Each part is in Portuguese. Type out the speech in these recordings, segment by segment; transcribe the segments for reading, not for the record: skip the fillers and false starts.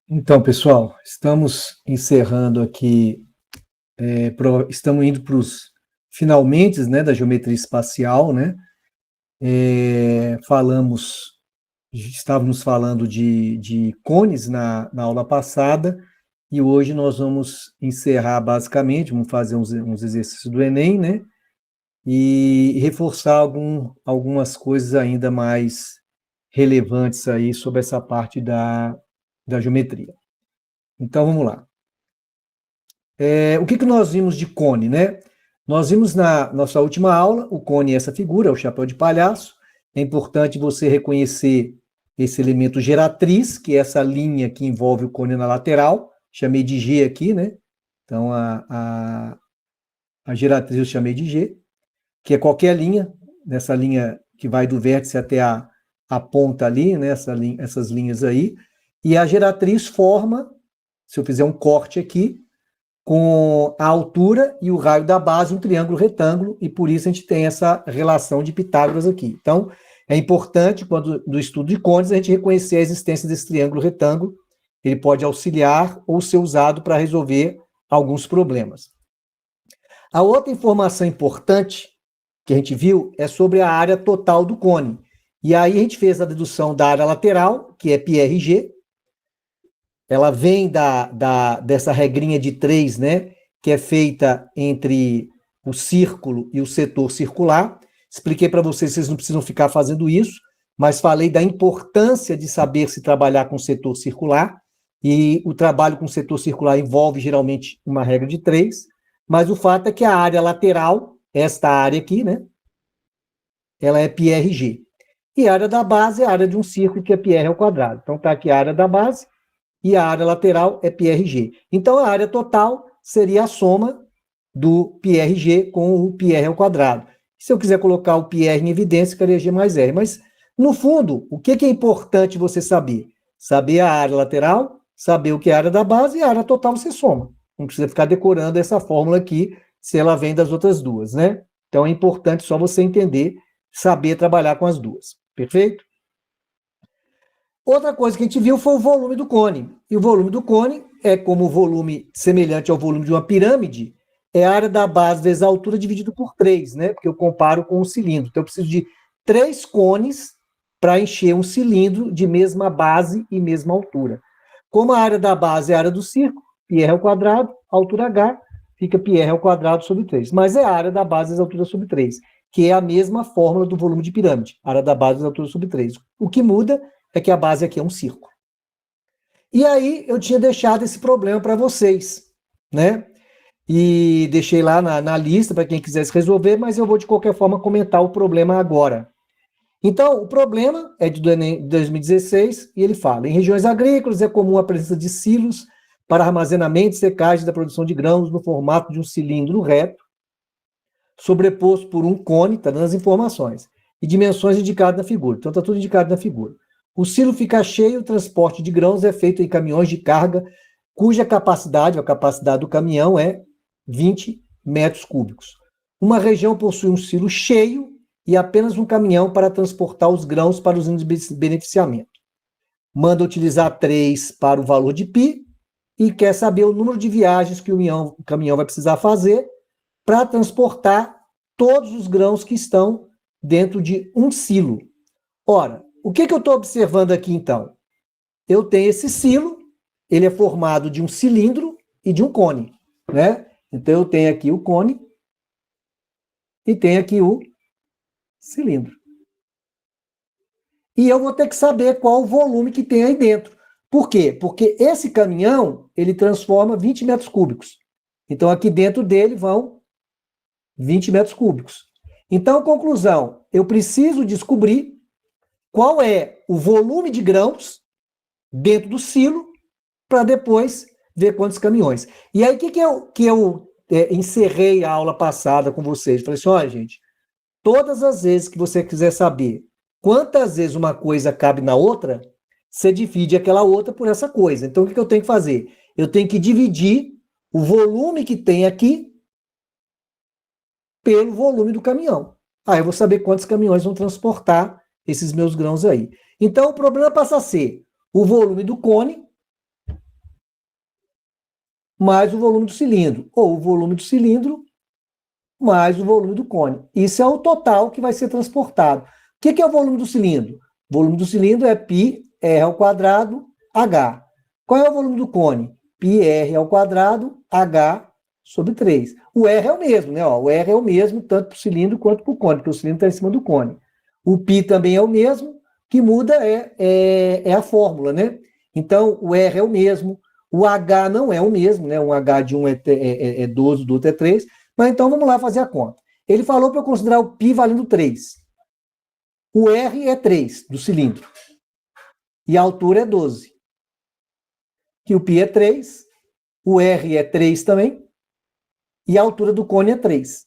Então, pessoal, estamos encerrando aqui, estamos indo para os finalmente, né, da geometria espacial, né? Estávamos falando de cones na aula passada, e hoje nós vamos encerrar basicamente, vamos fazer uns exercícios do Enem, né? E reforçar algumas coisas ainda mais relevantes aí sobre essa parte da geometria. Então, vamos lá. O que nós vimos de cone, né? Nós vimos na nossa última aula, o cone é essa figura, é o chapéu de palhaço. É importante você reconhecer esse elemento geratriz, que é essa linha que envolve o cone na lateral. Chamei de G aqui, né? Então, a geratriz eu chamei de G, que é qualquer linha, nessa linha que vai do vértice até a ponta ali, né? Essas linhas aí. E a geratriz forma, se eu fizer um corte aqui, com a altura e o raio da base, um triângulo retângulo, e por isso a gente tem essa relação de Pitágoras aqui. Então, é importante, quando do estudo de cones, a gente reconhecer a existência desse triângulo retângulo. Ele pode auxiliar ou ser usado para resolver alguns problemas. A outra informação importante que a gente viu é sobre a área total do cone. E aí a gente fez a dedução da área lateral, que é πRG. Ela vem dessa regrinha de 3, né, que é feita entre o círculo e o setor circular. Expliquei para vocês não precisam ficar fazendo isso, mas falei da importância de saber se trabalhar com o setor circular, e o trabalho com o setor circular envolve geralmente uma regra de 3, mas o fato é que a área lateral, esta área aqui, né, ela é πRG. E a área da base é a área de um círculo, que é πr ao quadrado. Então, está aqui a área da base, e a área lateral é πRG. Então, a área total seria a soma do πRG com o πr ao quadrado. Se eu quiser colocar o πr em evidência, ficaria G mais R. Mas, no fundo, o que é importante você saber? Saber a área lateral, saber o que é a área da base, e a área total você soma. Não precisa ficar decorando essa fórmula aqui, se ela vem das outras duas, né? Então, é importante só você entender, saber trabalhar com as duas. Perfeito? Outra coisa que a gente viu foi o volume do cone. E o volume do cone é como o volume semelhante ao volume de uma pirâmide, é a área da base vezes a altura dividido por 3, né? Porque eu comparo com um cilindro. Então, eu preciso de 3 cones para encher um cilindro de mesma base e mesma altura. Como a área da base é a área do círculo, πr ao quadrado, altura h, fica πr ao quadrado sobre 3. Mas é a área da base vezes a altura sobre 3, que é a mesma fórmula do volume de pirâmide, área da base vezes a altura sobre 3. O que muda é que a base aqui é um círculo. E aí eu tinha deixado esse problema para vocês, né? E deixei lá na lista para quem quisesse resolver, mas eu vou de qualquer forma comentar o problema agora. Então, o problema é de 2016 e ele fala: em regiões agrícolas é comum a presença de silos para armazenamento e secagem da produção de grãos no formato de um cilindro reto, sobreposto por um cone, está dando as informações, e dimensões indicadas na figura. Então, está tudo indicado na figura. O silo fica cheio, o transporte de grãos é feito em caminhões de carga, cuja capacidade, a capacidade do caminhão é 20 metros cúbicos. Uma região possui um silo cheio e apenas um caminhão para transportar os grãos para os índices de beneficiamento. Manda utilizar 3 para o valor de π e quer saber o número de viagens que o caminhão vai precisar fazer para transportar todos os grãos que estão dentro de um silo. Ora, o que eu estou observando aqui, então? Eu tenho esse silo, ele é formado de um cilindro e de um cone, né? Então, eu tenho aqui o cone e tenho aqui o cilindro. E eu vou ter que saber qual o volume que tem aí dentro. Por quê? Porque esse caminhão, ele transforma 20 metros cúbicos. Então, aqui dentro dele vão 20 metros cúbicos. Então, conclusão, eu preciso descobrir qual é o volume de grãos dentro do silo para depois ver quantos caminhões. E aí, o que eu encerrei a aula passada com vocês? Falei assim, olha, gente, todas as vezes que você quiser saber quantas vezes uma coisa cabe na outra, você divide aquela outra por essa coisa. Então, o que eu tenho que fazer? Eu tenho que dividir o volume que tem aqui pelo volume do caminhão. Aí eu vou saber quantos caminhões vão transportar esses meus grãos aí. Então, o problema passa a ser o volume do cone mais o volume do cilindro, ou o volume do cilindro mais o volume do cone. Isso é o total que vai ser transportado. O que é o volume do cilindro? O volume do cilindro é πr ao quadrado h. Qual é o volume do cone? πr ao quadrado h sobre 3. O R é o mesmo, né? O R é o mesmo tanto para o cilindro quanto para o cone, porque o cilindro está em cima do cone. O π também é o mesmo, o que muda é a fórmula, né? Então, o R é o mesmo, o H não é o mesmo, né? Um H de um é 12, do outro é 3. Mas então vamos lá fazer a conta. Ele falou para eu considerar o π valendo 3. O R é 3 do cilindro. E a altura é 12. Que o π é 3, o R é 3 também, e a altura do cone é 3.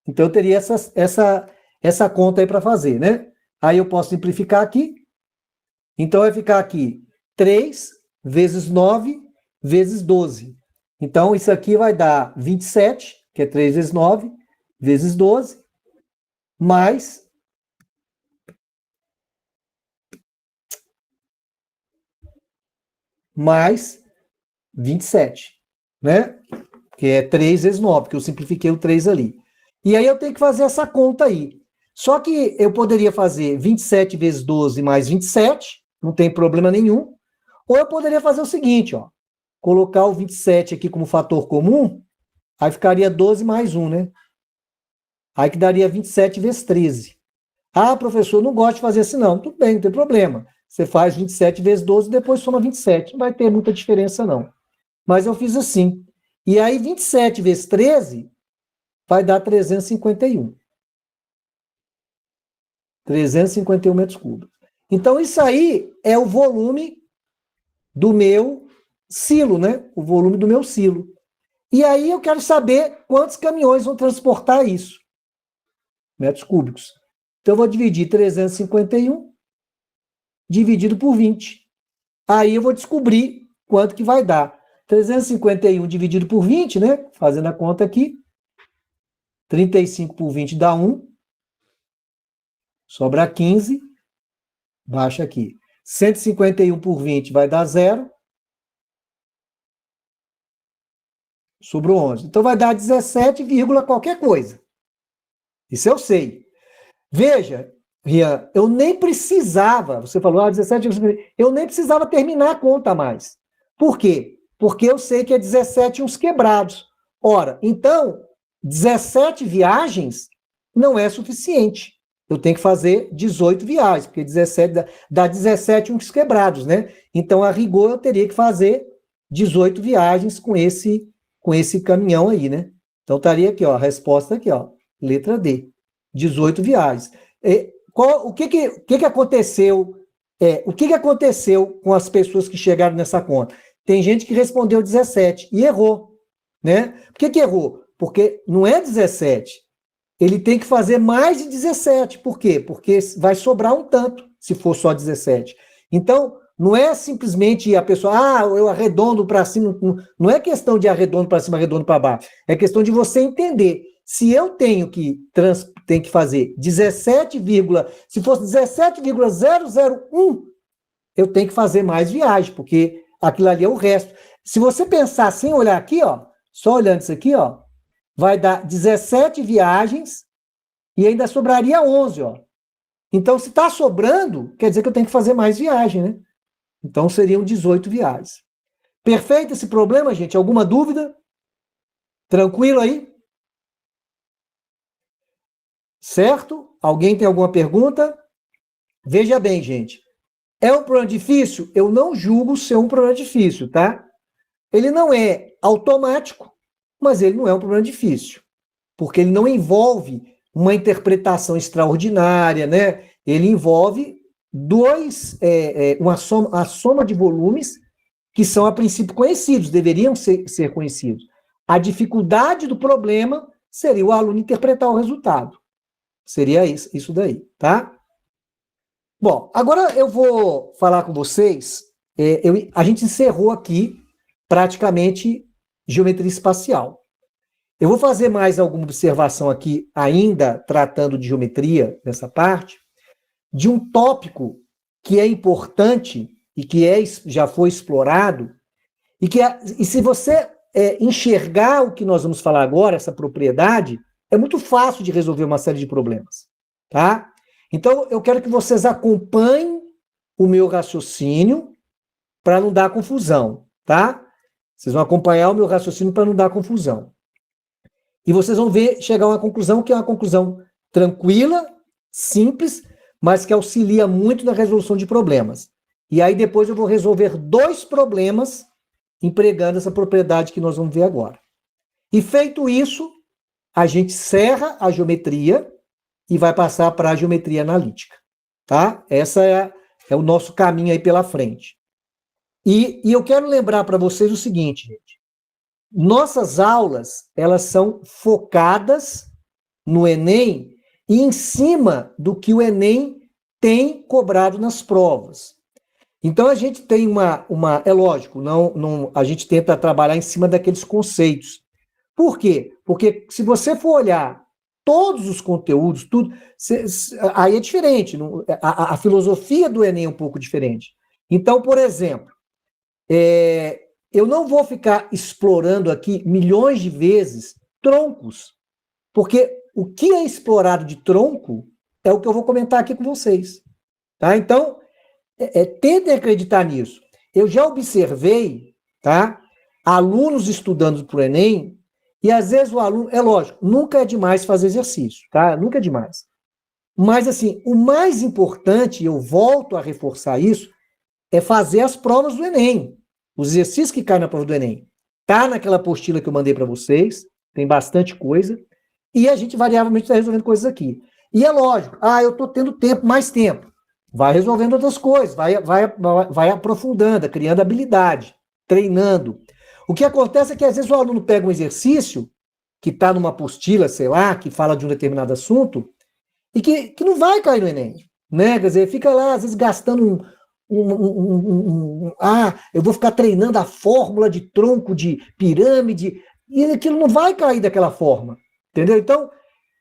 Então eu teria essa conta aí para fazer, né? Aí eu posso simplificar aqui. Então vai ficar aqui 3 vezes 9 vezes 12. Então isso aqui vai dar 27, que é 3 vezes 9, vezes 12, mais 27, né? Que é 3 vezes 9, porque eu simplifiquei o 3 ali. E aí eu tenho que fazer essa conta aí. Só que eu poderia fazer 27 vezes 12 mais 27, não tem problema nenhum. Ou eu poderia fazer o seguinte, ó. Colocar o 27 aqui como fator comum, aí ficaria 12 mais 1, né? Aí que daria 27 vezes 13. Ah, professor, não gosto de fazer assim não. Tudo bem, não tem problema. Você faz 27 vezes 12 e depois soma 27. Não vai ter muita diferença, não. Mas eu fiz assim. E aí 27 vezes 13 vai dar 351. 351 metros cúbicos. Então, isso aí é o volume do meu silo, né? O volume do meu silo. E aí eu quero saber quantos caminhões vão transportar isso. Metros cúbicos. Então, eu vou dividir 351 dividido por 20. Aí eu vou descobrir quanto que vai dar. 351 dividido por 20, né? Fazendo a conta aqui. 35 por 20 dá 1. Sobra 15. Baixa aqui. 151 por 20 vai dar 0. Sobrou 11. Então vai dar 17, qualquer coisa. Isso eu sei. Veja, Rian, eu nem precisava, você falou 17, eu nem precisava terminar a conta mais. Por quê? Porque eu sei que é 17 uns quebrados. Ora, então, 17 viagens não é suficiente. Eu tenho que fazer 18 viagens, porque 17 dá 17 uns quebrados, né? Então, a rigor, eu teria que fazer 18 viagens com esse caminhão aí, né? Então, estaria aqui, ó, a resposta aqui, ó, letra D, 18 viagens. O que aconteceu? O que aconteceu com as pessoas que chegaram nessa conta? Tem gente que respondeu 17 e errou, né? Por que errou? Porque não é 17. Ele tem que fazer mais de 17. Por quê? Porque vai sobrar um tanto, se for só 17. Então, não é simplesmente a pessoa, eu arredondo para cima. Não é questão de arredondo para cima, arredondo para baixo. É questão de você entender. Se eu tenho que fazer 17, se fosse 17,001, eu tenho que fazer mais viagem, porque aquilo ali é o resto. Se você pensar sem olhar aqui, ó, só olhando isso aqui, ó, vai dar 17 viagens e ainda sobraria 11, ó. Então, se está sobrando, quer dizer que eu tenho que fazer mais viagem, né? Então, seriam 18 viagens. Perfeito esse problema, gente? Alguma dúvida? Tranquilo aí? Certo? Alguém tem alguma pergunta? Veja bem, gente. É um problema difícil? Eu não julgo ser um problema difícil, tá? Ele não é automático, mas ele não é um problema difícil. Porque ele não envolve uma interpretação extraordinária, né? Ele envolve a soma de volumes que são, a princípio, conhecidos, deveriam ser conhecidos. A dificuldade do problema seria o aluno interpretar o resultado. Seria isso daí, tá? Bom, agora eu vou falar com vocês. A gente encerrou aqui praticamente geometria espacial. Eu vou fazer mais alguma observação aqui, ainda tratando de geometria, nessa parte, de um tópico que é importante e que já foi explorado E se você enxergar o que nós vamos falar agora, essa propriedade, é muito fácil de resolver uma série de problemas, tá? Então, eu quero que vocês acompanhem o meu raciocínio para não dar confusão, tá? Vocês vão acompanhar o meu raciocínio para não dar confusão. E vocês vão ver, chegar a uma conclusão que é uma conclusão tranquila, simples, mas que auxilia muito na resolução de problemas. E aí depois eu vou resolver 2 problemas empregando essa propriedade que nós vamos ver agora. E feito isso, a gente encerra a geometria e vai passar para a geometria analítica, tá? Essa é o nosso caminho aí pela frente. E eu quero lembrar para vocês o seguinte, gente. Nossas aulas, elas são focadas no Enem e em cima do que o Enem tem cobrado nas provas. Então, a gente tem é lógico, a gente tenta trabalhar em cima daqueles conceitos. Por quê? Porque se você for olhar todos os conteúdos, tudo, aí é diferente. A filosofia do Enem é um pouco diferente. Então, por exemplo, eu não vou ficar explorando aqui milhões de vezes troncos, porque o que é explorado de tronco é o que eu vou comentar aqui com vocês. Tá? Então, tentem acreditar nisso. Eu já observei, tá, alunos estudando para o Enem, e às vezes o aluno, é lógico, nunca é demais fazer exercício, tá? Nunca é demais. Mas, assim, o mais importante, eu volto a reforçar isso, é fazer as provas do Enem. Os exercícios que caem na prova do Enem. Tá naquela apostila que eu mandei para vocês, tem bastante coisa, e a gente variavelmente está resolvendo coisas aqui. E é lógico, eu estou tendo mais tempo. Vai resolvendo outras coisas, vai aprofundando, criando habilidade, treinando. O que acontece é que às vezes o aluno pega um exercício que está numa apostila, sei lá, que fala de um determinado assunto, e que não vai cair no Enem. Né? Quer dizer, fica lá, às vezes, gastando eu vou ficar treinando a fórmula de tronco de pirâmide, e aquilo não vai cair daquela forma. Entendeu? Então,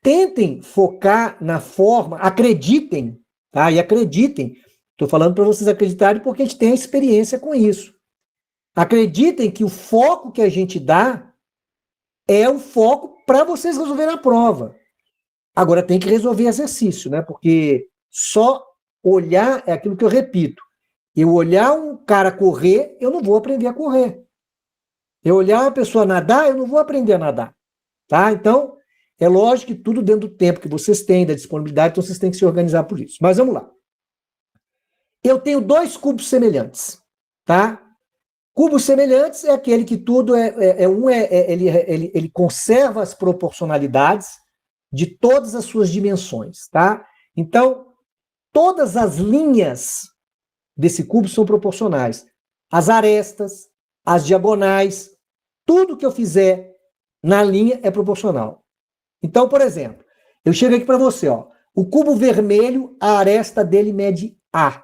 tentem focar na forma, acreditem, tá? E acreditem. Estou falando para vocês acreditarem porque a gente tem a experiência com isso. Acreditem que o foco que a gente dá é o foco para vocês resolverem a prova. Agora tem que resolver exercício, né? Porque só olhar é aquilo que eu repito. Eu olhar um cara correr, eu não vou aprender a correr. Eu olhar uma pessoa nadar, eu não vou aprender a nadar. Tá? Então, é lógico que tudo dentro do tempo que vocês têm, da disponibilidade, então vocês têm que se organizar por isso. Mas vamos lá. Eu tenho 2 cubos semelhantes, tá? Cubos semelhantes é aquele que tudo ele conserva as proporcionalidades de todas as suas dimensões, tá? Então, todas as linhas desse cubo são proporcionais. As arestas, as diagonais, tudo que eu fizer na linha é proporcional. Então, por exemplo, eu chego aqui para você, ó, o cubo vermelho, a aresta dele mede A.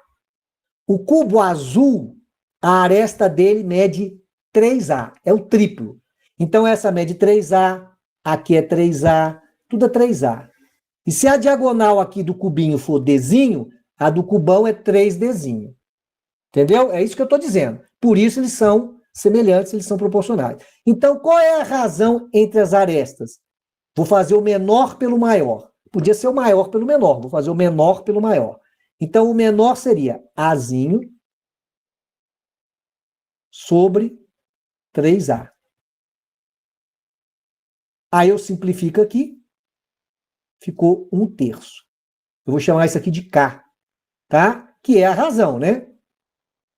O cubo azul, a aresta dele mede 3A, é o triplo. Então, essa mede 3A, aqui é 3A, tudo é 3A. E se a diagonal aqui do cubinho for Dzinho, a do cubão é 3Dzinho. Entendeu? É isso que eu estou dizendo. Por isso eles são semelhantes, eles são proporcionais. Então, qual é a razão entre as arestas? Vou fazer o menor pelo maior. Podia ser o maior pelo menor, vou fazer o menor pelo maior. Então, o menor seria Azinho sobre 3A. Aí eu simplifico aqui, ficou 1/3. Eu vou chamar isso aqui de K, tá? Que é a razão, né?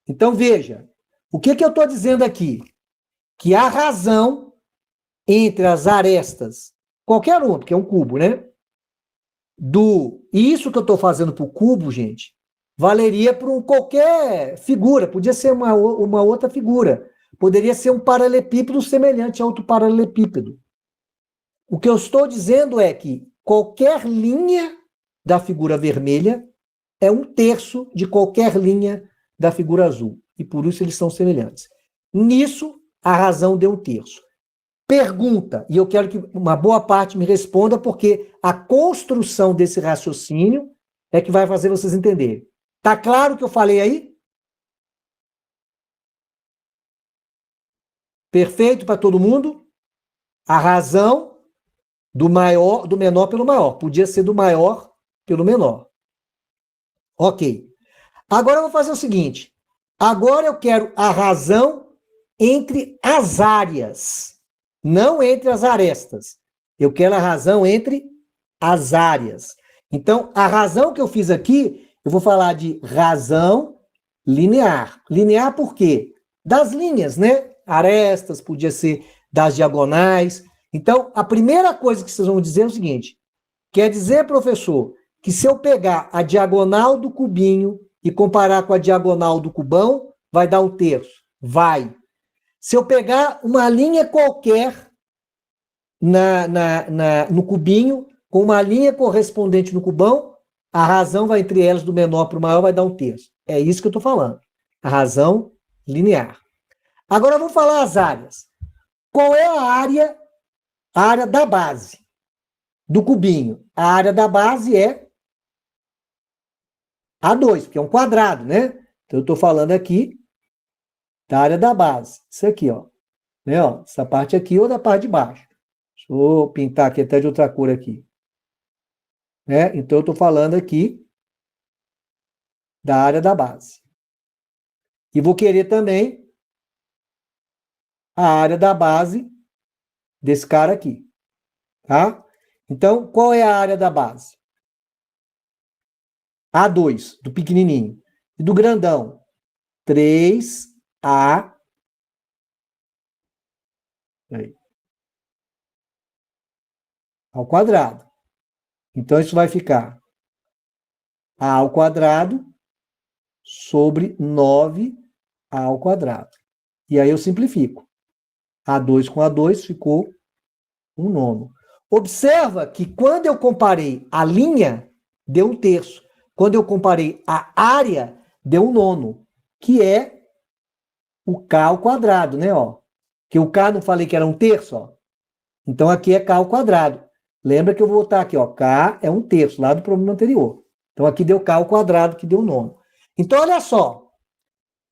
Então, veja, o que eu estou dizendo aqui? Que a razão entre as arestas, qualquer uma, porque é um cubo, né? E isso que eu estou fazendo para o cubo, gente, valeria para qualquer figura, podia ser uma outra figura. Poderia ser um paralelepípedo semelhante a outro paralelepípedo. O que eu estou dizendo é que qualquer linha da figura vermelha é 1/3 de qualquer linha da figura azul. E por isso eles são semelhantes. Nisso, a razão deu 1/3. Pergunta, e eu quero que uma boa parte me responda, porque a construção desse raciocínio é que vai fazer vocês entenderem. Tá claro o que eu falei aí? Perfeito para todo mundo? A razão do menor pelo maior. Podia ser do maior pelo menor. Ok. Agora eu vou fazer o seguinte. Agora eu quero a razão entre as áreas, não entre as arestas. Eu quero a razão entre as áreas. Então, a razão que eu fiz aqui, eu vou falar de razão linear. Linear por quê? Das linhas, né? Arestas, podia ser das diagonais. Então, a primeira coisa que vocês vão dizer é o seguinte: quer dizer, professor, que se eu pegar a diagonal do cubinho e comparar com a diagonal do cubão, vai dar um terço? Vai. Se eu pegar uma linha qualquer no cubinho, com uma linha correspondente no cubão, a razão vai entre elas do menor para o maior, vai dar um terço. É isso que eu estou falando. A razão linear. Agora vamos falar as áreas. Qual é a área? A área da base do cubinho. A área da base é A2, porque é um quadrado, né? Então eu estou falando aqui da área da base. Isso aqui, ó. Né, ó, essa parte aqui ou da parte de baixo. Deixa eu pintar aqui até de outra cor aqui. Né? Então eu estou falando aqui da área da base. E vou querer também a área da base desse cara aqui. Tá? Então, qual é a área da base? A2, do pequenininho. E do grandão? 3A. Aí, ao quadrado. Então, isso vai ficar A ao quadrado sobre 9A ao quadrado. E aí eu simplifico. A2 com A2 ficou 1/9. Observa que quando eu comparei a linha, deu 1/3. Quando eu comparei a área, deu 1/9, que é o K ao quadrado, né? Ó. Que o K não falei que era 1/3, ó. Então aqui é K ao quadrado. Lembra que eu vou botar aqui, ó, K é 1/3, lá do problema anterior. Então aqui deu K ao quadrado, que deu 9. Então olha só,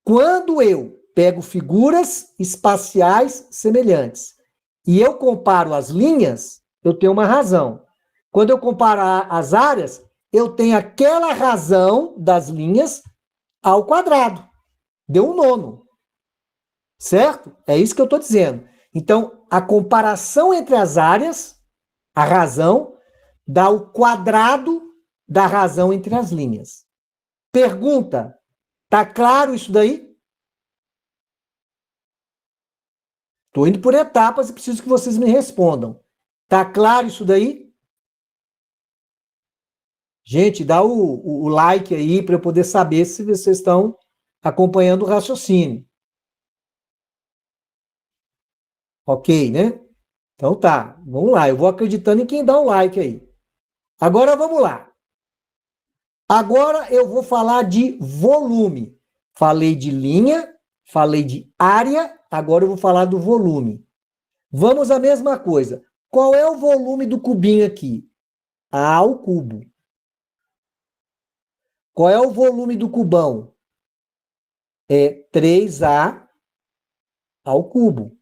quando eu pego figuras espaciais semelhantes e eu comparo as linhas, eu tenho uma razão. Quando eu comparo as áreas, eu tenho aquela razão das linhas ao quadrado. Deu 1/9. Certo? É isso que eu estou dizendo. Então, a comparação entre as áreas, a razão, dá o quadrado da razão entre as linhas. Pergunta: tá claro isso daí? Estou indo por etapas e preciso que vocês me respondam. Tá claro isso daí? Gente, dá o like aí para eu poder saber se vocês estão acompanhando o raciocínio. Ok, né? Então tá, vamos lá. Eu vou acreditando em quem dá um like aí. Agora vamos lá. Agora eu vou falar de volume. Falei de linha, falei de área, agora eu vou falar do volume. Vamos à mesma coisa. Qual é o volume do cubinho aqui? A ao cubo. Qual é o volume do cubão? É 3A ao cubo.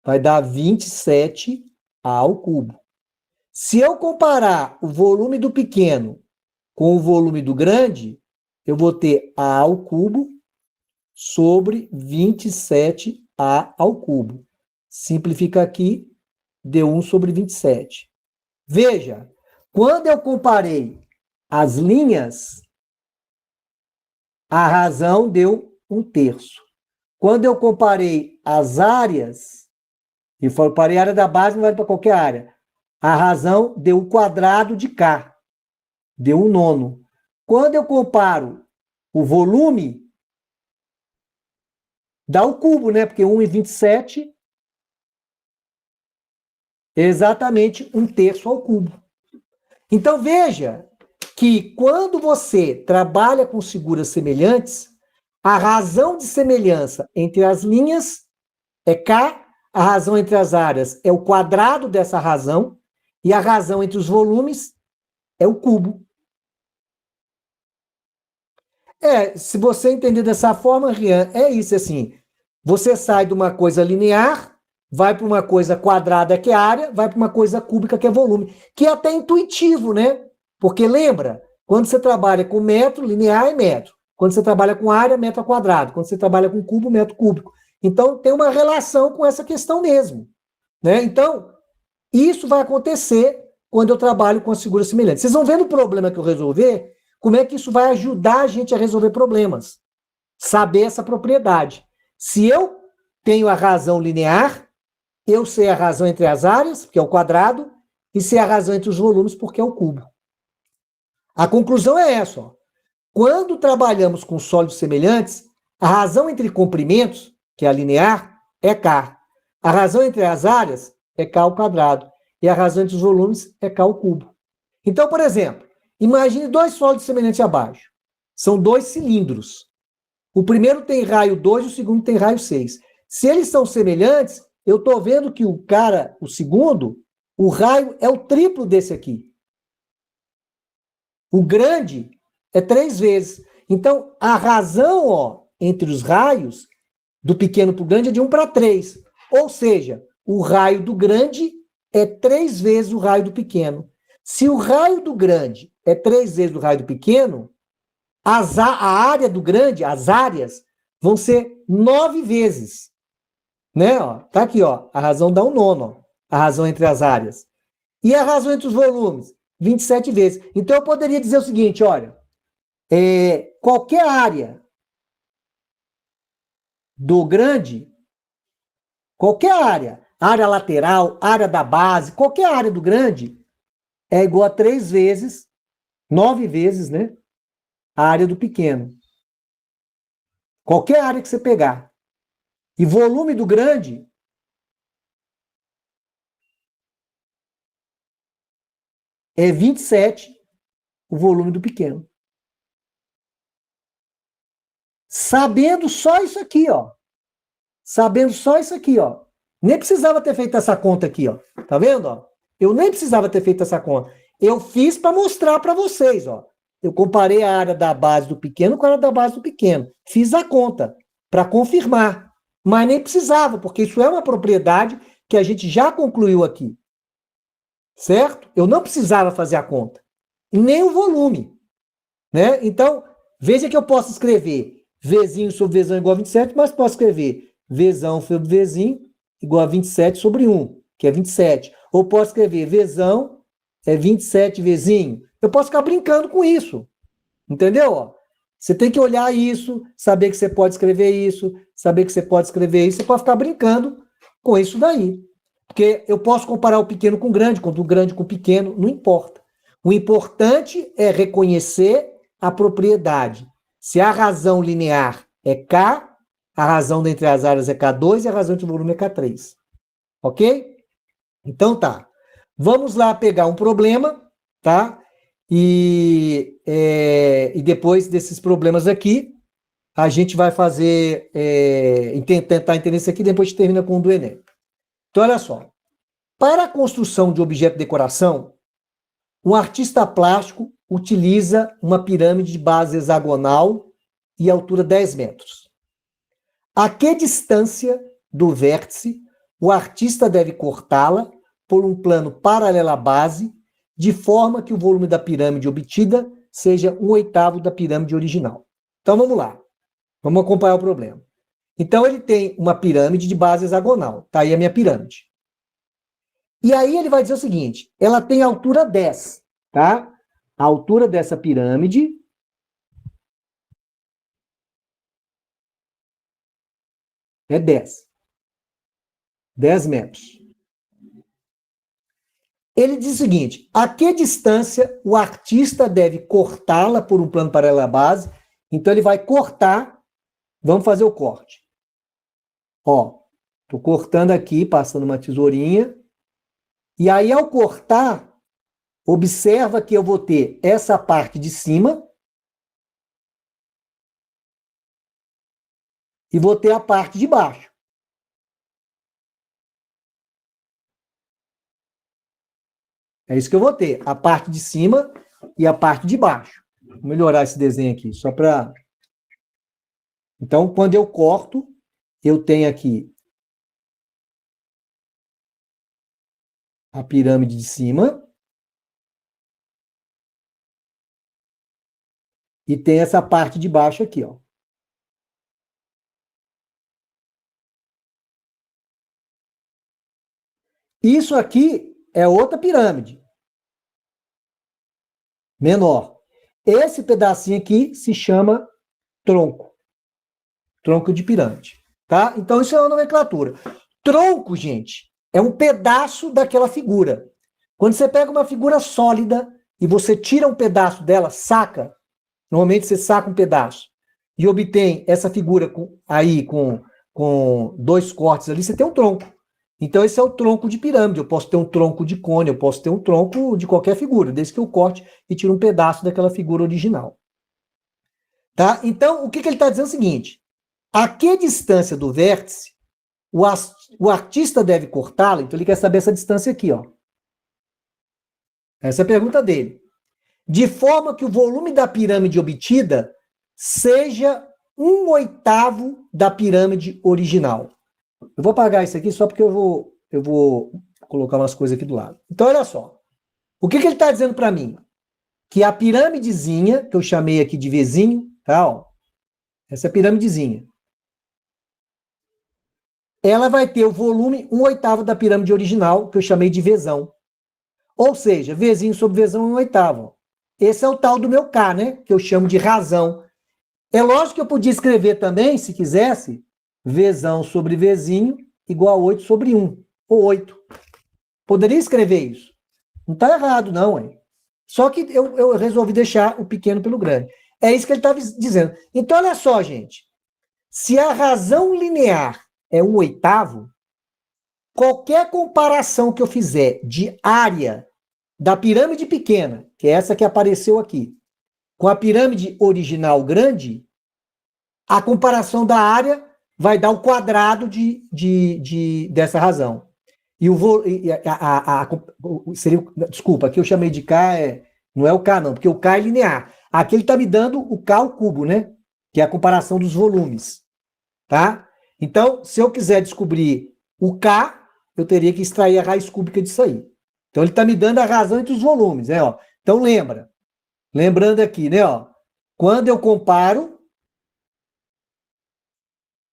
Vai dar 27A ao cubo. Se eu comparar o volume do pequeno com o volume do grande, eu vou ter A ao cubo sobre 27A ao cubo. Simplifica aqui, deu 1 sobre 27. Veja, quando eu comparei as linhas, a razão deu 1/3. Quando eu comparei as áreas, e comparei a área da base, não vale para qualquer área, a razão deu o quadrado de K, deu 1/9. Quando eu comparo o volume, dá o cubo, né? Porque 1 e 27 é exatamente 1/3 ao cubo. Então, veja que quando você trabalha com figuras semelhantes, a razão de semelhança entre as linhas é K, a razão entre as áreas é o quadrado dessa razão, e a razão entre os volumes é o cubo. Se você entender dessa forma, Rian, é isso assim. Você sai de uma coisa linear, vai para uma coisa quadrada, que é área, vai para uma coisa cúbica, que é volume. Que é até intuitivo, né? Porque lembra, quando você trabalha com metro, linear é metro. Quando você trabalha com área, metro quadrado. Quando você trabalha com cubo, metro cúbico. Então, tem uma relação com essa questão mesmo. Né? Então, isso vai acontecer quando eu trabalho com as figuras semelhantes. Vocês vão ver no problema que eu resolver, como é que isso vai ajudar a gente a resolver problemas. Saber essa propriedade. Se eu tenho a razão linear, eu sei a razão entre as áreas, que é o quadrado, e sei a razão entre os volumes, porque é o cubo. A conclusão é essa. Ó. Quando trabalhamos com sólidos semelhantes, a razão entre comprimentos, que é a linear, é K. A razão entre as áreas é K ao quadrado. E a razão entre os volumes é K ao cubo. Então, por exemplo, imagine dois sólidos semelhantes abaixo. São dois cilindros. O primeiro tem raio 2 e o segundo tem raio 6. Se eles são semelhantes, eu estou vendo que o segundo, o raio é o triplo desse aqui. O grande é 3 vezes. Então, a razão entre os raios, do pequeno para o grande, é de 1 para 3. Ou seja, o raio do grande é 3 vezes o raio do pequeno. Se o raio do grande é 3 vezes o raio do pequeno, a área do grande, as áreas, vão ser 9 vezes. Né? Tá aqui, a razão dá 1/9, a razão entre as áreas. E a razão entre os volumes? 27 vezes. Então, eu poderia dizer o seguinte, olha, qualquer área do grande, qualquer área lateral, área da base, qualquer área do grande, é igual a 3 vezes, 9 vezes, né? A área do pequeno. Qualquer área que você pegar. E volume do grande é 27, o volume do pequeno. Sabendo só isso aqui, Sabendo só isso aqui, Nem precisava ter feito essa conta aqui, Tá vendo, Eu nem precisava ter feito essa conta. Eu fiz para mostrar para vocês, Eu comparei a área da base do pequeno com a área da base do pequeno. Fiz a conta para confirmar. Mas nem precisava, porque isso é uma propriedade que a gente já concluiu aqui. Certo? Eu não precisava fazer a conta. Nem o volume. Né? Então, veja que eu posso escrever Vzinho sobre Vzão igual a 27, mas posso escrever Vzão sobre Vzinho igual a 27 sobre 1, que é 27. Ou posso escrever Vzão é 27 Vzinho. Eu posso ficar brincando com isso. Entendeu? Você tem que olhar isso, saber que você pode escrever isso, saber que você pode escrever isso. Você pode ficar brincando com isso daí. Porque eu posso comparar o pequeno com o grande, quanto o grande com o pequeno, não importa. O importante é reconhecer a propriedade. Se a razão linear é K, a razão entre as áreas é K2 e a razão entre o volume é K3. Ok? Então tá. Vamos lá pegar um problema, tá? E depois desses problemas aqui, a gente vai fazer, tentar entender isso aqui, depois a gente termina com o do Enem. Então, olha só. Para a construção de objeto de decoração, um artista plástico utiliza uma pirâmide de base hexagonal e altura 10 metros. A que distância do vértice o artista deve cortá-la por um plano paralelo à base, de forma que o volume da pirâmide obtida seja 1/8 da pirâmide original. Então, vamos lá. Vamos acompanhar o problema. Então, ele tem uma pirâmide de base hexagonal. Está aí a minha pirâmide. E aí ele vai dizer o seguinte, ela tem altura 10, tá? A altura dessa pirâmide é 10. 10 metros. Ele diz o seguinte, a que distância o artista deve cortá-la por um plano paralelo à base? Então ele vai cortar, vamos fazer o corte. Estou cortando aqui, passando uma tesourinha. E aí, ao cortar, observa que eu vou ter essa parte de cima e vou ter a parte de baixo. É isso que eu vou ter, a parte de cima e a parte de baixo. Vou melhorar esse desenho aqui, só para... Então, quando eu corto, eu tenho aqui a pirâmide de cima e tem essa parte de baixo aqui, ó. Isso aqui é outra pirâmide, menor. Esse pedacinho aqui se chama tronco. Tronco de pirâmide, tá? Então isso é uma nomenclatura. Tronco, gente, é um pedaço daquela figura. Quando você pega uma figura sólida e você tira um pedaço dela, saca, normalmente você saca um pedaço e obtém essa figura com dois cortes ali, você tem um tronco. Então esse é o tronco de pirâmide. Eu posso ter um tronco de cone, eu posso ter um tronco de qualquer figura, desde que eu corte e tire um pedaço daquela figura original. Tá? Então, o que ele está dizendo é o seguinte: a que distância do vértice o artista deve cortá-la? Então ele quer saber essa distância aqui, ó. Essa é a pergunta dele. De forma que o volume da pirâmide obtida seja 1/8 da pirâmide original. Eu vou apagar isso aqui só porque eu vou colocar umas coisas aqui do lado. Então, olha só. O que ele está dizendo para mim? Que a pirâmidezinha, que eu chamei aqui de Vzinho, tá? Ó, essa é a pirâmidezinha. Ela vai ter o volume 1/8 da pirâmide original, que eu chamei de Vzão. Ou seja, Vzinho sobre Vzão é 1/8. Esse é o tal do meu K, né? Que eu chamo de razão. É lógico que eu podia escrever também, se quisesse, Vzão sobre Vzinho igual a 8 sobre 1, ou 8. Poderia escrever isso. Não está errado, não, hein? Só que eu resolvi deixar o pequeno pelo grande. É isso que ele estava dizendo. Então, olha só, gente. Se a razão linear é 1/8, qualquer comparação que eu fizer de área da pirâmide pequena, que é essa que apareceu aqui, com a pirâmide original grande, a comparação da área vai dar o quadrado dessa razão. E desculpa, aqui eu chamei de K, não é o K não, porque o K é linear. Aqui ele está me dando o K ao cubo, né? Que é a comparação dos volumes. Tá? Então, se eu quiser descobrir o K, eu teria que extrair a raiz cúbica disso aí. Então, ele está me dando a razão entre os volumes, né? Ó. Então, lembrando aqui, né? Ó, quando eu comparo,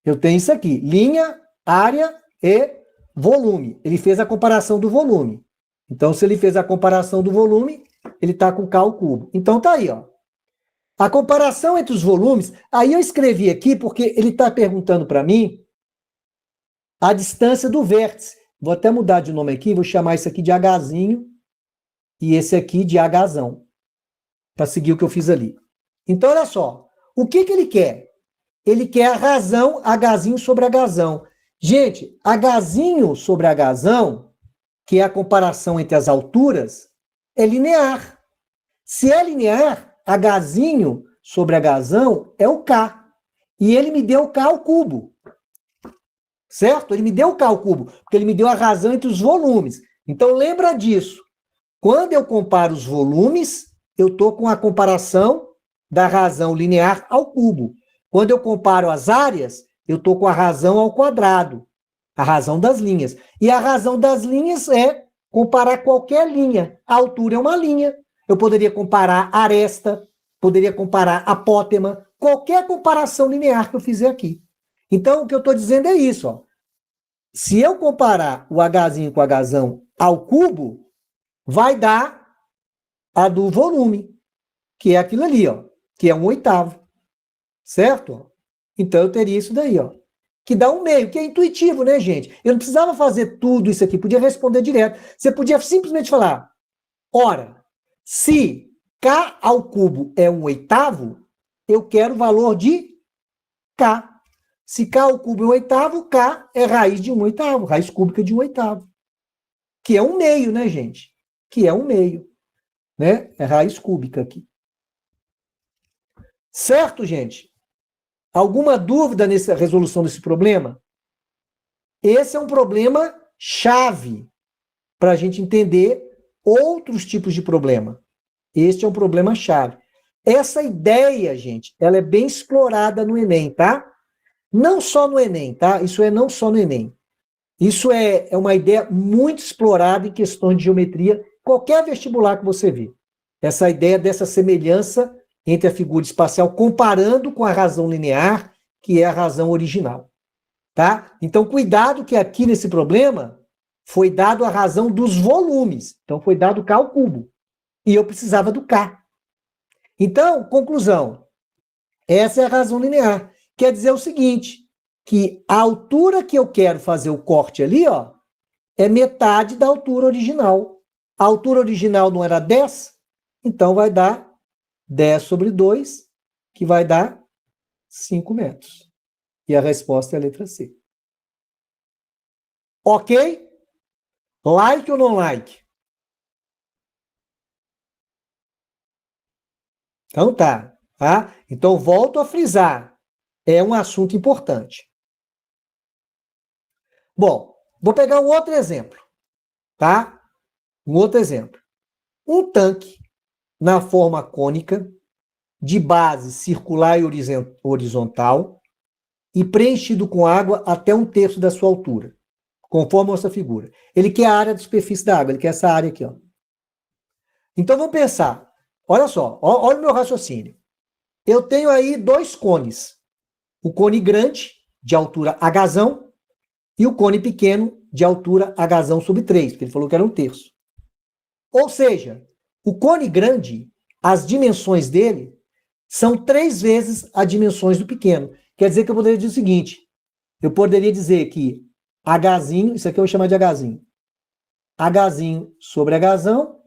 eu tenho isso aqui, linha, área e volume. Ele fez a comparação do volume. Então, se ele fez a comparação do volume, ele está com K ao cubo. Então, tá aí, ó. A comparação entre os volumes, aí eu escrevi aqui porque ele está perguntando para mim a distância do vértice. Vou até mudar de nome aqui, vou chamar isso aqui de Hzinho e esse aqui de Hzão, para seguir o que eu fiz ali. Então, olha só, o que ele quer? Ele quer a razão Hzinho sobre Hzão. Gente, Hzinho sobre Hzão, que é a comparação entre as alturas, é linear. Se é linear, Hzinho sobre Hzão é o K. E ele me deu o K ao cubo. Certo? Ele me deu o K ao cubo, porque ele me deu a razão entre os volumes. Então, lembra disso. Quando eu comparo os volumes, eu estou com a comparação da razão linear ao cubo. Quando eu comparo as áreas, eu estou com a razão ao quadrado, a razão das linhas. E a razão das linhas é comparar qualquer linha. A altura é uma linha. Eu poderia comparar aresta, poderia comparar apótema, qualquer comparação linear que eu fizer aqui. Então, o que eu estou dizendo é isso. Ó. Se eu comparar o Hzinho com o Hzão ao cubo, vai dar a do volume, que é aquilo ali, ó, que é 1/8. Certo? Então, eu teria isso daí, ó, que dá 1/2, que é intuitivo, né, gente? Eu não precisava fazer tudo isso aqui, podia responder direto. Você podia simplesmente falar, ora, se K ao cubo é 1/8, eu quero o valor de K. Se K ao cubo é 1/8, K é raiz de 1/8, raiz cúbica de 1/8. Que é 1/2, né, gente? Que é 1/2. Né? É raiz cúbica aqui. Certo, gente? Alguma dúvida nessa resolução desse problema? Esse é um problema chave para a gente entender outros tipos de problema. Este é um problema chave. Essa ideia, gente, ela é bem explorada no Enem, tá? não só no Enem, tá? Isso é não só no Enem. Isso é uma ideia muito explorada em questões de geometria, qualquer vestibular que você vê. Essa ideia dessa semelhança entre a figura espacial, comparando com a razão linear, que é a razão original. Tá? Então, cuidado que aqui nesse problema foi dado a razão dos volumes. Então, foi dado K ao cubo. E eu precisava do K. Então, conclusão. Essa é a razão linear. Quer dizer o seguinte, que a altura que eu quero fazer o corte ali, ó, é metade da altura original. A altura original não era 10? Então vai dar 10 sobre 2, que vai dar 5 metros. E a resposta é a letra C. Ok? Like ou não like? Então tá. Então volto a frisar. É um assunto importante. Bom, vou pegar um outro exemplo. Tá? Um outro exemplo. Um tanque na forma cônica, de base circular e horizontal, e preenchido com água até 1/3 da sua altura, conforme essa figura. Ele quer a área de superfície da água, ele quer essa área aqui, ó. Então vamos pensar. Olha só, olha o meu raciocínio. Eu tenho aí 2 cones. O cone grande, de altura Hzão, e o cone pequeno, de altura Hzão sobre 3, porque ele falou que era 1/3. Ou seja, o cone grande, as dimensões dele são 3 vezes as dimensões do pequeno. Quer dizer que eu poderia dizer o seguinte, eu poderia dizer que Hzinho, isso aqui eu vou chamar de Hzinho, Hzinho sobre Hzão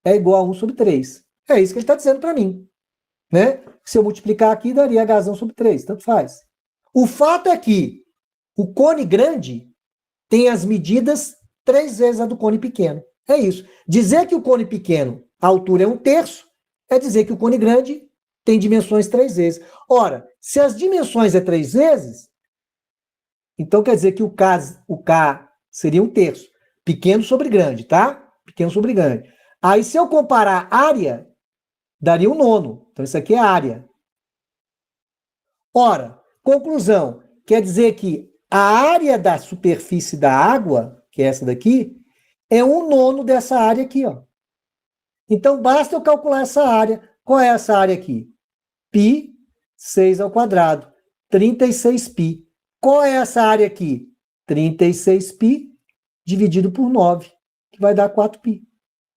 é igual a 1 sobre 3. É isso que ele está dizendo para mim. Né? Se eu multiplicar aqui, daria Hzão sobre 3, tanto faz. O fato é que o cone grande tem as medidas 3 vezes a do cone pequeno. É isso. Dizer que o cone pequeno, a altura é 1/3, é dizer que o cone grande tem dimensões 3 vezes. Ora, se as dimensões é 3 vezes, então quer dizer que o K seria 1/3. Pequeno sobre grande, tá? Pequeno sobre grande. Aí, se eu comparar área, daria 1/9. Então, isso aqui é área. Ora, conclusão, quer dizer que a área da superfície da água, que é essa daqui, é 1/9 dessa área aqui, ó. Então, basta eu calcular essa área. Qual é essa área aqui? Π, 6 ao quadrado. 36π. Qual é essa área aqui? 36π dividido por 9, que vai dar 4π.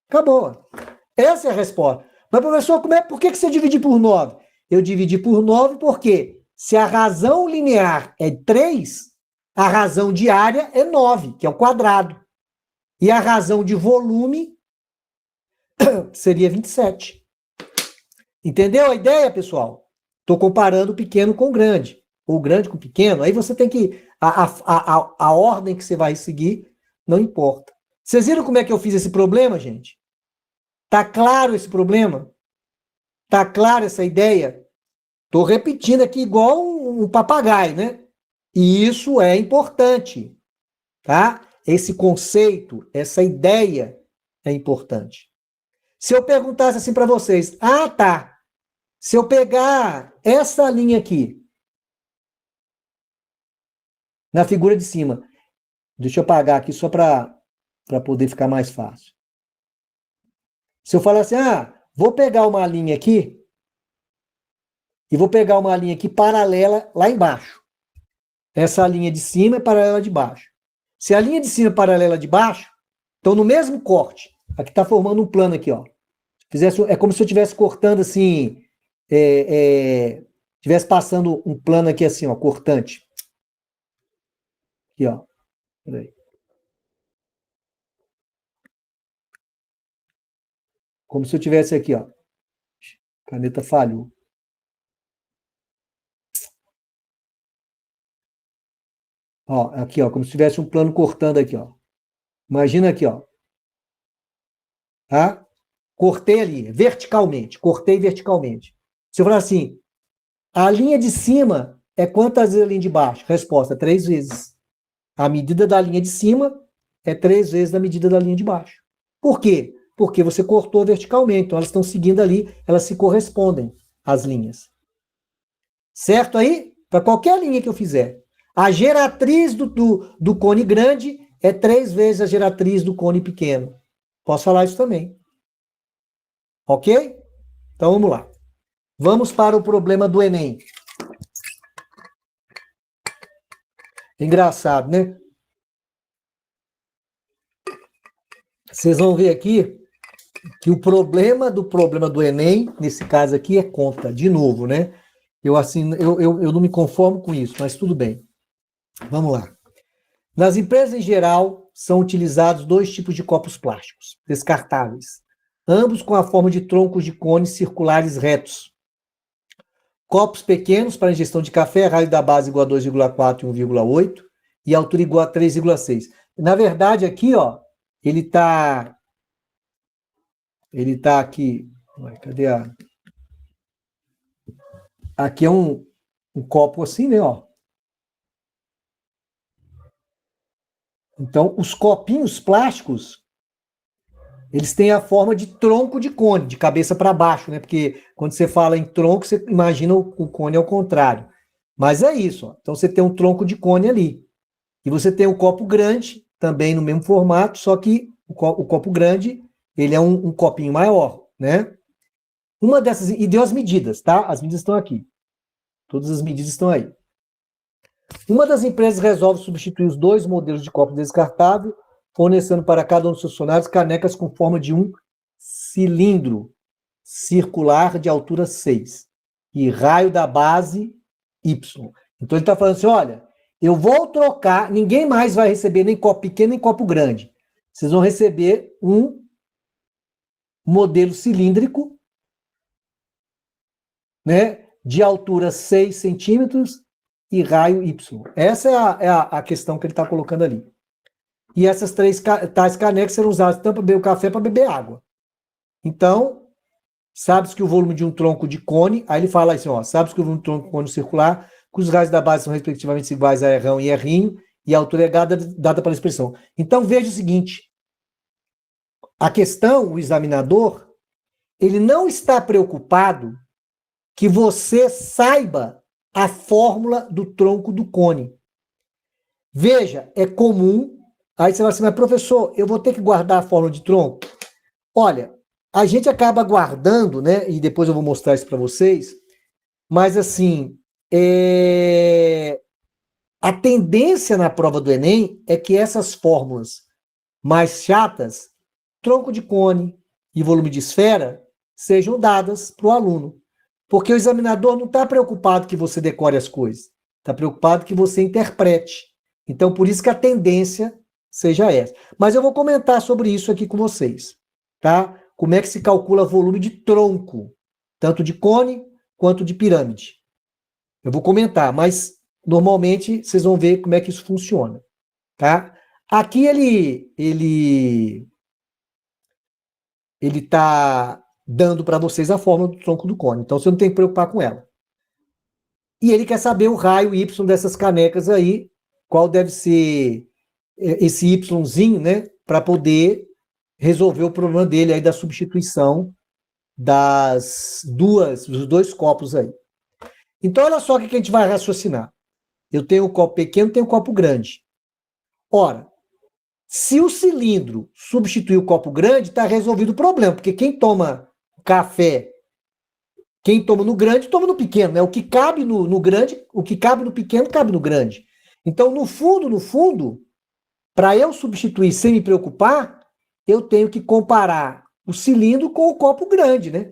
Acabou. Essa é a resposta. Mas, professor, por que você divide por 9? Eu dividi por 9 porque se a razão linear é 3, a razão de área é 9, que é o quadrado. E a razão de volume seria 27. Entendeu a ideia, pessoal? Estou comparando o pequeno com o grande, ou o grande com o pequeno. Aí você tem que... A ordem que você vai seguir não importa. Vocês viram como é que eu fiz esse problema, gente? Tá claro esse problema? Tá clara essa ideia? Estou repetindo aqui igual um papagaio, né? E isso é importante, tá? Esse conceito, essa ideia é importante. Se eu perguntasse assim para vocês, tá, se eu pegar essa linha aqui, na figura de cima, deixa eu apagar aqui só para poder ficar mais fácil. Se eu falar assim, vou pegar uma linha aqui, e vou pegar uma linha aqui paralela lá embaixo. Essa linha de cima é paralela de baixo. Se a linha de cima é paralela de baixo, então no mesmo corte, aqui está formando um plano aqui, ó. É como se eu estivesse cortando assim, estivesse passando um plano aqui assim, ó, cortante. Aqui, ó. Peraí. Como se eu tivesse aqui, ó. A caneta falhou. Ó, aqui, ó, como se tivesse um plano cortando aqui, ó. Imagina aqui, ó. Tá? Cortei ali, verticalmente. Cortei verticalmente. Se eu falar assim, a linha de cima é quantas vezes a linha de baixo? Resposta, 3 vezes. A medida da linha de cima é 3 vezes a medida da linha de baixo. Por quê? Porque você cortou verticalmente. Então, elas estão seguindo ali, elas se correspondem, as linhas. Certo aí? para qualquer linha que eu fizer. A geratriz do cone grande é 3 vezes a geratriz do cone pequeno. Posso falar isso também. Ok? Então vamos lá. Vamos para o problema do Enem. Engraçado, né? Vocês vão ver aqui que o problema do Enem, nesse caso aqui, é conta, de novo, né? Eu não me conformo com isso, mas tudo bem. Vamos lá. Nas empresas em geral, são utilizados 2 tipos de copos plásticos, descartáveis, ambos com a forma de troncos de cones circulares retos. Copos pequenos para ingestão de café, raio da base igual a 2,4 e 1,8 e altura igual a 3,6. Na verdade, aqui, ó, ele tá aqui. Cadê a... Aqui é um copo assim, né, ó. Então, os copinhos plásticos, eles têm a forma de tronco de cone, de cabeça para baixo, né? Porque quando você fala em tronco, você imagina o cone ao contrário. Mas é isso, ó. Então você tem um tronco de cone ali. E você tem um copo grande, também no mesmo formato, só que o copo grande, ele é um copinho maior, né? Uma dessas, e deu as medidas, tá? As medidas estão aqui. Todas as medidas estão aí. Uma das empresas resolve substituir os 2 modelos de copo descartável, fornecendo para cada um dos seus funcionários canecas com forma de um cilindro circular de altura 6 e raio da base Y. Então ele está falando assim, olha, eu vou trocar, ninguém mais vai receber nem copo pequeno nem copo grande. Vocês vão receber um modelo cilíndrico, né, de altura 6 centímetros e raio Y. Essa é a questão que ele está colocando ali. E essas 3 tais canecas serão usadas tanto para beber o café para beber água. Então, sabe-se que o volume de um tronco de cone, aí ele fala assim, ó, sabe-se que o volume de um tronco de cone circular, cujos raios da base são respectivamente iguais a R1 e R', e a altura é dada pela expressão. Então, veja o seguinte, a questão, o examinador, ele não está preocupado que você saiba a fórmula do tronco do cone. Veja, é comum, aí você vai assim, mas professor, eu vou ter que guardar a fórmula de tronco? Olha, a gente acaba guardando, né, e depois eu vou mostrar isso para vocês, mas assim, a tendência na prova do Enem é que essas fórmulas mais chatas, tronco de cone e volume de esfera, sejam dadas para o aluno. Porque o examinador não está preocupado que você decore as coisas, está preocupado que você interprete. Então, por isso que a tendência seja essa. Mas eu vou comentar sobre isso aqui com vocês, tá? Como é que se calcula volume de tronco, tanto de cone quanto de pirâmide. Eu vou comentar, mas normalmente vocês vão ver como é que isso funciona, tá? Aqui ele está dando para vocês a fórmula do tronco do cone. Então, você não tem que preocupar com ela. E ele quer saber o raio Y dessas canecas aí, qual deve ser esse Yzinho, né, para poder resolver o problema dele aí da substituição dos 2 copos aí. Então, olha só o que a gente vai raciocinar. Eu tenho um copo pequeno, tenho um copo grande. Ora, se o cilindro substituir o copo grande, está resolvido o problema, porque quem toma café, quem toma no grande, toma no pequeno, né? O que cabe no grande, o que cabe no pequeno, cabe no grande. Então, no fundo, para eu substituir sem me preocupar, eu tenho que comparar o cilindro com o copo grande, né?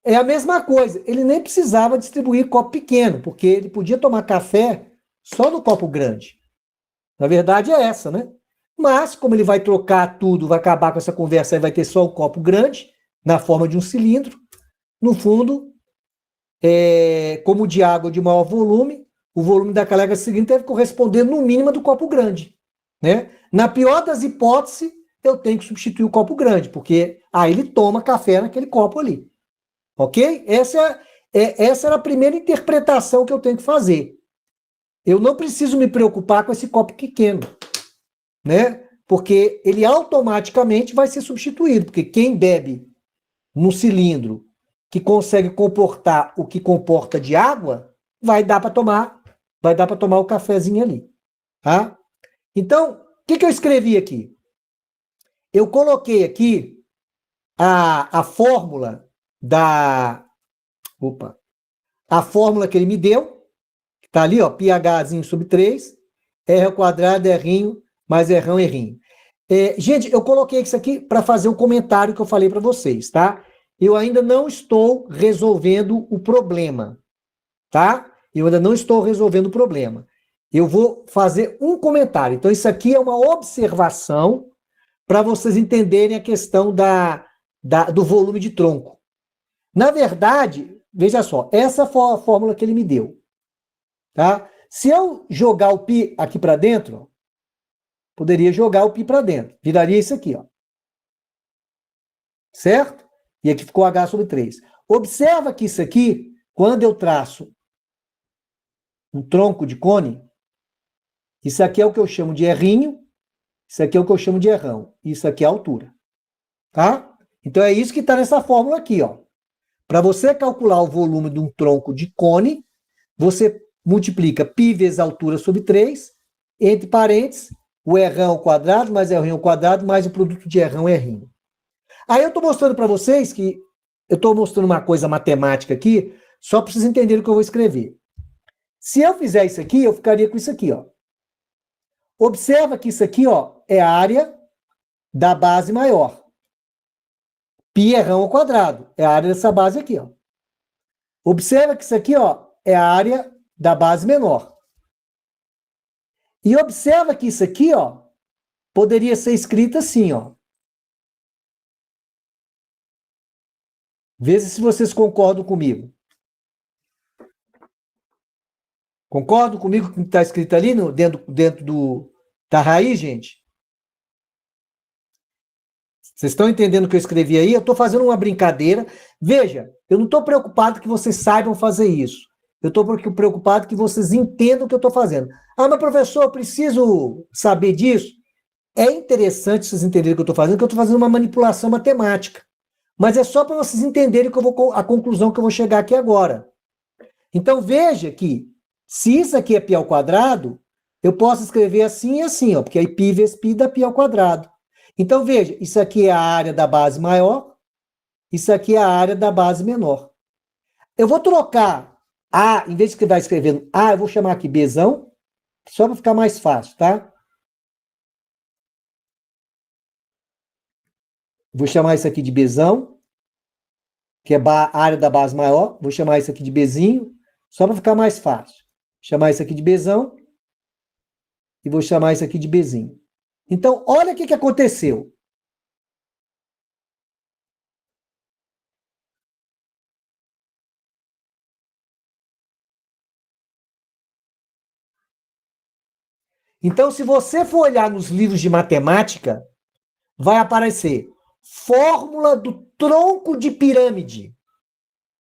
É a mesma coisa, ele nem precisava distribuir copo pequeno, porque ele podia tomar café só no copo grande. Na verdade é essa, né? Mas, como ele vai trocar tudo, vai acabar com essa conversa e vai ter só o copo grande, na forma de um cilindro, no fundo, como de água de maior volume, o volume da caneca seguinte deve corresponder no mínimo do copo grande, né? Na pior das hipóteses, eu tenho que substituir o copo grande, porque aí ele toma café naquele copo ali. Ok? Essa era a primeira interpretação que eu tenho que fazer. Eu não preciso me preocupar com esse copo pequeno, né? Porque ele automaticamente vai ser substituído, porque quem bebe num cilindro que consegue comportar o que comporta de água, vai dar para tomar o cafezinho ali, tá? Então, o que eu escrevi aqui? Eu coloquei aqui a fórmula a fórmula que ele me deu, que tá ali, ó, pHzinho sobre 3, R ao quadrado, R'inho, mais R'ão, R'inho. Gente, eu coloquei isso aqui para fazer um comentário que eu falei para vocês, tá? Eu ainda não estou resolvendo o problema, tá? Eu ainda não estou resolvendo o problema. Eu vou fazer um comentário. Então, isso aqui é uma observação para vocês entenderem a questão do volume de tronco. Na verdade, veja só, essa foi a fórmula que ele me deu, tá? Se eu jogar o π aqui para dentro, poderia jogar o π para dentro. Viraria isso aqui, ó. Certo? E aqui ficou H sobre 3. Observa que isso aqui, quando eu traço um tronco de cone, isso aqui é o que eu chamo de R'inho, isso aqui é o que eu chamo de R'ão. Isso aqui é a altura. Tá? Então é isso que está nessa fórmula aqui, ó. Para você calcular o volume de um tronco de cone, você multiplica π vezes a altura sobre 3, entre parênteses, o R'ão ao quadrado mais R'inho ao quadrado mais o produto de R'ão e R'inho. Aí eu estou mostrando para vocês que eu estou mostrando uma coisa matemática aqui, só para vocês entenderem o que eu vou escrever. Se eu fizer isso aqui, eu ficaria com isso aqui, ó. Observa que isso aqui, ó, é a área da base maior. Π é R'ão ao quadrado, é a área dessa base aqui, ó. Observa que isso aqui, ó, é a área da base menor. E observa que isso aqui, ó, poderia ser escrito assim, ó. Veja se vocês concordam comigo. Concordam comigo com o que está escrito ali dentro da raiz, gente? Vocês estão entendendo o que eu escrevi aí? Eu estou fazendo uma brincadeira. Veja, eu não estou preocupado que vocês saibam fazer isso. Eu estou preocupado que vocês entendam o que eu estou fazendo. Ah, mas professor, eu preciso saber disso. É interessante vocês entenderem o que eu estou fazendo, porque eu estou fazendo uma manipulação matemática. Mas é só para vocês entenderem a conclusão que eu vou chegar aqui agora. Então veja que, se isso aqui é π ao quadrado, eu posso escrever assim e assim, ó, porque aí π vezes π dá π ao quadrado. Então veja, isso aqui é a área da base maior, isso aqui é a área da base menor. Eu vou trocar A, em vez de estar escrevendo A, eu vou chamar aqui Bzão, só para ficar mais fácil, tá? Vou chamar isso aqui de Bzão, que é a área da base maior. Vou chamar isso aqui de Bzinho, só para ficar mais fácil. Vou chamar isso aqui de Bzão e vou chamar isso aqui de Bzinho. Então, olha o que aconteceu. Então, se você for olhar nos livros de matemática, vai aparecer fórmula do tronco de pirâmide.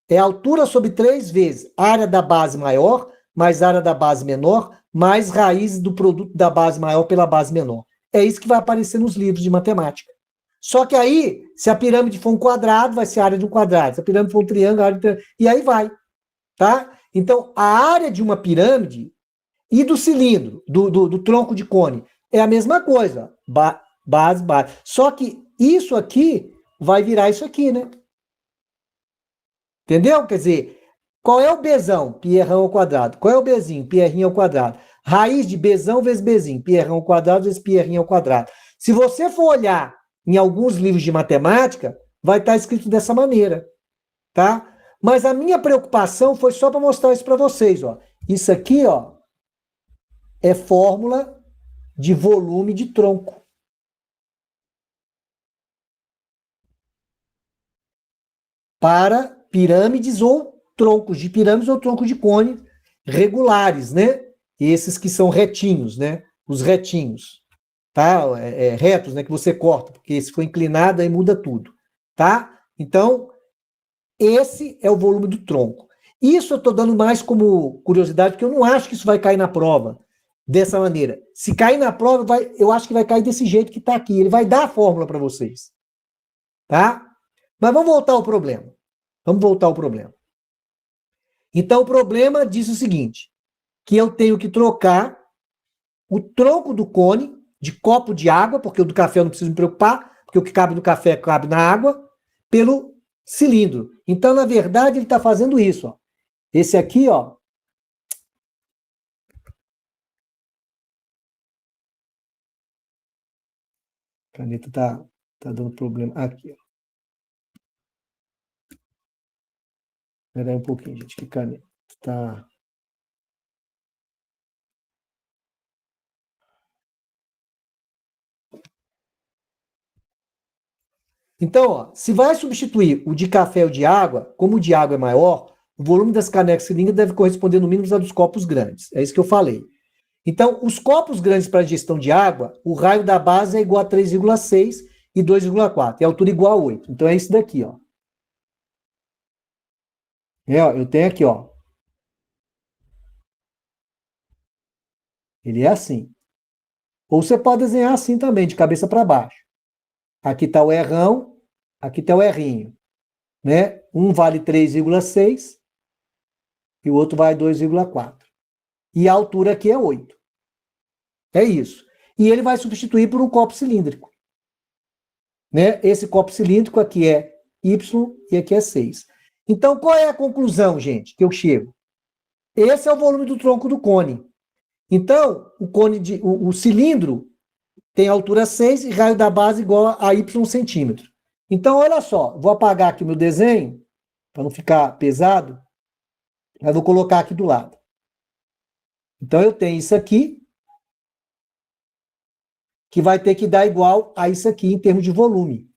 É a altura sobre 3 vezes área da base maior, mais área da base menor, mais raiz do produto da base maior pela base menor. É isso que vai aparecer nos livros de matemática. Só que aí, se a pirâmide for um quadrado, vai ser a área de um quadrado. Se a pirâmide for um triângulo, a área de um triângulo. E aí vai. Tá? Então, a área de uma pirâmide e do cilindro, do tronco de cone, é a mesma coisa. Base. Só que isso aqui vai virar isso aqui, né? Entendeu? Quer dizer, qual é o Bzão? Πr ao quadrado. Qual é o Bzinho? Πr ao quadrado. Raiz de Bzão vezes Bzinho. Πr ao quadrado vezes Πr ao quadrado. Se você for olhar em alguns livros de matemática, vai estar escrito dessa maneira. Tá? Mas a minha preocupação foi só para mostrar isso para vocês. Ó. Isso aqui, ó, é fórmula de volume de tronco. Para pirâmides ou troncos de pirâmides ou troncos de cone regulares, né? Esses que são retinhos, né? Os retinhos, tá? Retos, né? Que você corta, porque se for inclinado aí muda tudo, tá? Então, esse é o volume do tronco. Isso eu estou dando mais como curiosidade, porque eu não acho que isso vai cair na prova dessa maneira. Se cair na prova, eu acho que vai cair desse jeito que está aqui. Ele vai dar a fórmula para vocês, tá? Mas vamos voltar ao problema. Então, o problema diz o seguinte, que eu tenho que trocar o tronco do cone de copo de água, porque o do café eu não preciso me preocupar, porque o que cabe no café cabe na água, pelo cilindro. Então, na verdade, ele está fazendo isso. Ó. Esse aqui, ó. A caneta tá dando problema. Aqui, ó. Espera aí um pouquinho, gente, que caneta tá... Então, ó, se vai substituir o de café e o de água, como o de água é maior, o volume das canecas cilíndricas deve corresponder no mínimo ao dos copos grandes. É isso que eu falei. Então, os copos grandes para gestão de água, o raio da base é igual a 3,6 e 2,4, e a altura igual a 8. Então, é isso daqui, ó. Ó, eu tenho aqui, ó. Ele é assim. Ou você pode desenhar assim também, de cabeça para baixo. Aqui está o errão, aqui está o errinho. Né? Um vale 3,6 e o outro vale 2,4. E a altura aqui é 8. É isso. E ele vai substituir por um copo cilíndrico. Né? Esse copo cilíndrico aqui é Y e aqui é 6. Então, qual é a conclusão, gente, que eu chego? Esse é o volume do tronco do cone. Então, o cilindro tem altura 6 e raio da base igual a Y centímetro. Então, olha só, vou apagar aqui meu desenho, para não ficar pesado, mas vou colocar aqui do lado. Então, eu tenho isso aqui, que vai ter que dar igual a isso aqui em termos de volume.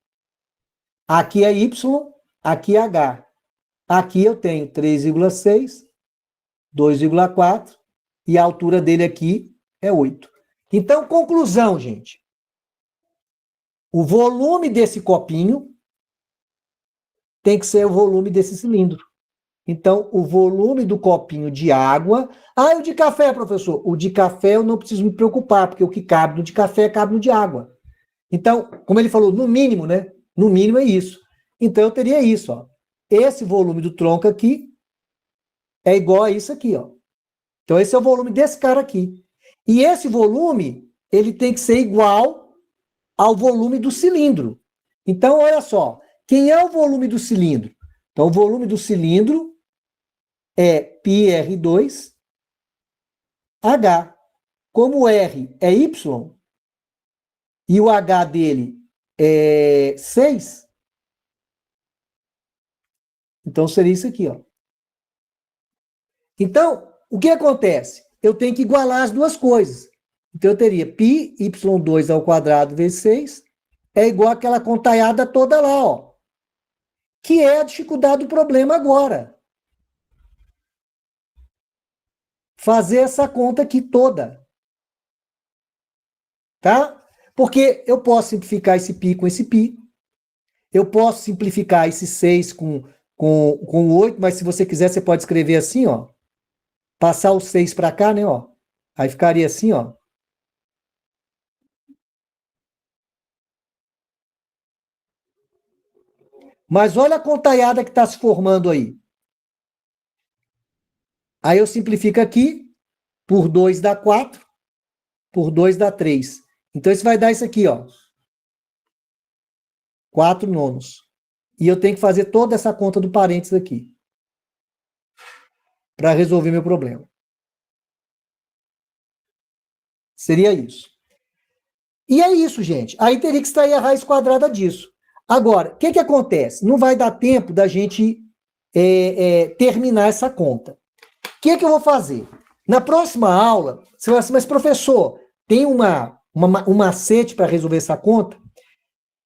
Aqui é Y, aqui é H. Aqui eu tenho 3,6, 2,4 e a altura dele aqui é 8. Então, conclusão, gente. O volume desse copinho tem que ser o volume desse cilindro. Então, o volume do copinho de água... Ah, e o de café, professor? O de café eu não preciso me preocupar, porque o que cabe no de café cabe no de água. Então, como ele falou, no mínimo, né? No mínimo é isso. Então, eu teria isso, ó. Esse volume do tronco aqui é igual a isso aqui, ó. Então, esse é o volume desse cara aqui. E esse volume, ele tem que ser igual ao volume do cilindro. Então, olha só. Quem é o volume do cilindro? Então, o volume do cilindro é πr2H. Como o R é Y e o H dele é 6, então seria isso aqui, ó. Então, o que acontece? Eu tenho que igualar as duas coisas. Então, eu teria πy2 ao quadrado vezes 6 é igual àquela contaiada toda lá, ó. Que é a dificuldade do problema agora. Fazer essa conta aqui toda. Tá? Porque eu posso simplificar esse π com esse π. Eu posso simplificar esse 6 com 8, mas se você quiser, você pode escrever assim, ó. Passar o 6 para cá, né, ó. Aí ficaria assim, ó. Mas olha a contaiada que está se formando aí. Aí eu simplifico aqui, por 2 dá 4, por 2 dá 3. Então isso vai dar isso aqui, ó. 4 nonos. E eu tenho que fazer toda essa conta do parênteses aqui. Para resolver meu problema. Seria isso. E é isso, gente. Aí teria que extrair a raiz quadrada disso. Agora, o que acontece? Não vai dar tempo da gente terminar essa conta. O que eu vou fazer? Na próxima aula, você vai assim, mas professor, tem um macete para resolver essa conta?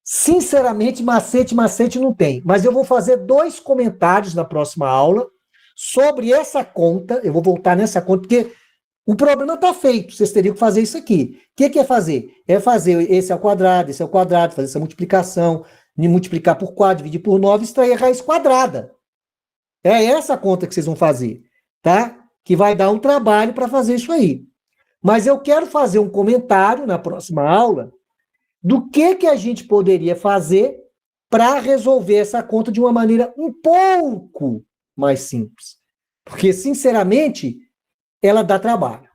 Sinceramente, macete não tem. Mas eu vou fazer 2 comentários na próxima aula sobre essa conta. Eu vou voltar nessa conta, porque o problema está feito. Vocês teriam que fazer isso aqui. O que é fazer? É fazer esse ao quadrado, esse ao quadrado, fazer essa multiplicação, multiplicar por 4, dividir por 9, extrair a raiz quadrada. É essa conta que vocês vão fazer, tá? Que vai dar um trabalho para fazer isso aí. Mas eu quero fazer um comentário na próxima aula do que a gente poderia fazer para resolver essa conta de uma maneira um pouco mais simples. Porque, sinceramente, ela dá trabalho.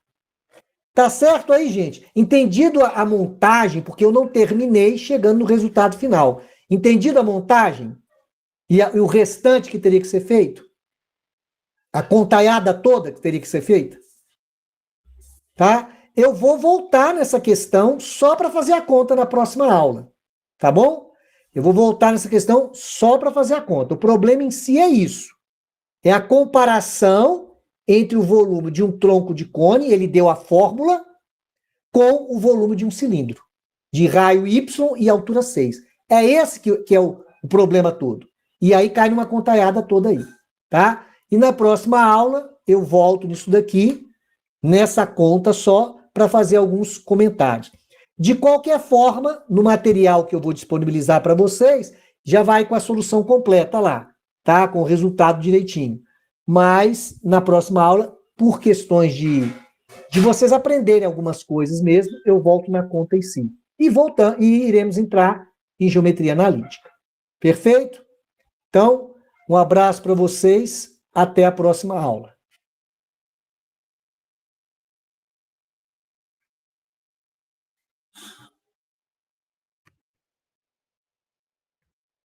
Tá certo aí, gente? Entendido a montagem, porque eu não terminei chegando no resultado final. Entendido a montagem? E o restante que teria que ser feito? A contaiada toda que teria que ser feita? Tá? Eu vou voltar nessa questão só para fazer a conta na próxima aula. Tá bom? Eu vou voltar nessa questão só para fazer a conta. O problema em si é isso. É a comparação entre o volume de um tronco de cone, ele deu a fórmula, com o volume de um cilindro, de raio Y e altura 6. É esse que é o problema todo. E aí cai numa contaiada toda aí, tá? E na próxima aula eu volto nisso daqui, nessa conta só, para fazer alguns comentários. De qualquer forma, no material que eu vou disponibilizar para vocês, já vai com a solução completa lá, tá? Com o resultado direitinho. Mas, na próxima aula, por questões de vocês aprenderem algumas coisas mesmo, eu volto na conta em si. E iremos entrar em geometria analítica. Perfeito? Então, um abraço para vocês, até a próxima aula.